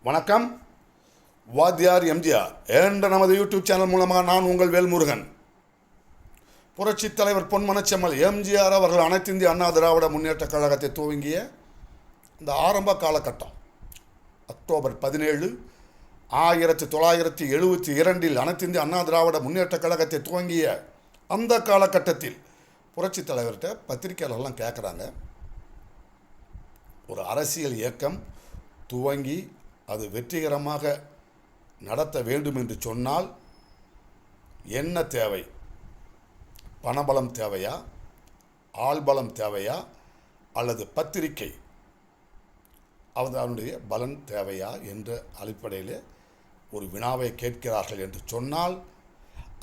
வணக்கம். வாத்தியார் எம்ஜிஆர் என்ற நமது யூடியூப் சேனல் மூலமாக நான் உங்கள் வேல்முருகன். புரட்சித் தலைவர் பொன்மனச்செம்மல் எம்ஜிஆர் அவர்கள் அனைத்து இந்திய அண்ணா திராவிட முன்னேற்றக் கழகத்தை துவங்கிய இந்த ஆரம்ப காலகட்டம் அக்டோபர் 17, 1972 அனைத்து இந்திய அண்ணா திராவிட முன்னேற்றக் கழகத்தை துவங்கிய அந்த காலகட்டத்தில் புரட்சித் தலைவர்கிட்ட பத்திரிகையாளர்லாம் கேட்குறாங்க, ஒரு அரசியல் இயக்கம் துவங்கி அது வெற்றிகரமாக நடத்த வேண்டும் என்று சொன்னால் என்ன தேவை? பணபலம் தேவையா, ஆள்பலம் தேவையா, அல்லது பத்திரிகை அதனுடைய பலன் தேவையா என்ற அடிப்படையில் ஒரு வினாவை கேட்கிறார்கள் என்று சொன்னால்,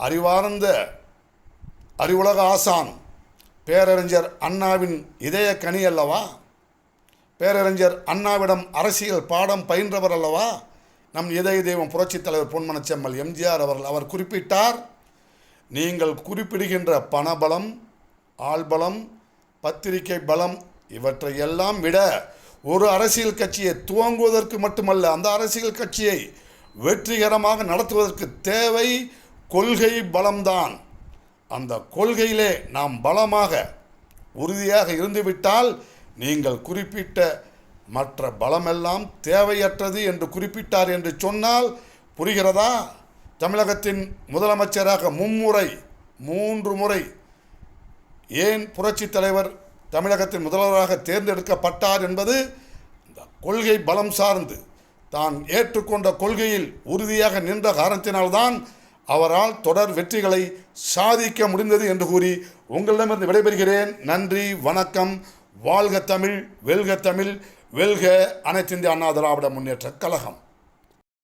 அறிவார்ந்த அறிவுலக ஆசான் பேரறிஞர் அண்ணாவின் இதய கனி அல்லவா? பேரறிஞர் அண்ணாவிடம் அரசியல் பாடம் பயின்றவர் அல்லவா நம் இதய தெய்வம் புரட்சித் தலைவர் பொன்மனச்செம்மல் எம்ஜிஆர் அவர்கள். அவர் குறிப்பிட்டார், நீங்கள் குறிப்பிடுகின்ற பணபலம், ஆள்பலம், பத்திரிகை பலம் இவற்றையெல்லாம் விட ஒரு அரசியல் கட்சியை துவங்குவதற்கு மட்டுமல்ல, அந்த அரசியல் கட்சியை வெற்றிகரமாக நடத்துவதற்கு தேவை கொள்கை பலம்தான். அந்த கொள்கையிலே நாம் பலமாக உறுதியாக இருந்துவிட்டால் நீங்கள் குறிப்பிட்ட மற்ற பலமெல்லாம் தேவையற்றது என்று குறிப்பிட்டார் என்று சொன்னால் புரிகிறதா? தமிழகத்தின் முதலமைச்சராக 3 முறை ஏன் புரட்சித் தலைவர் தமிழகத்தின் முதல்வராக தேர்ந்தெடுக்கப்பட்டார் என்பது இந்த கொள்கை பலம் சார்ந்து தான் ஏற்றுக்கொண்ட கொள்கையில் உறுதியாக நின்ற காரணத்தினால்தான் அவரால் தொடர் வெற்றிகளை சாதிக்க முடிந்தது என்று கூறி உங்களிடமிருந்து விடைபெறுகிறேன். நன்றி, வணக்கம். வாழ்க தமிழ், வெல்க தமிழ், வெல்க அனைத்து இந்திய அண்ணா திராவிட முன்னேற்றக் கழகம்.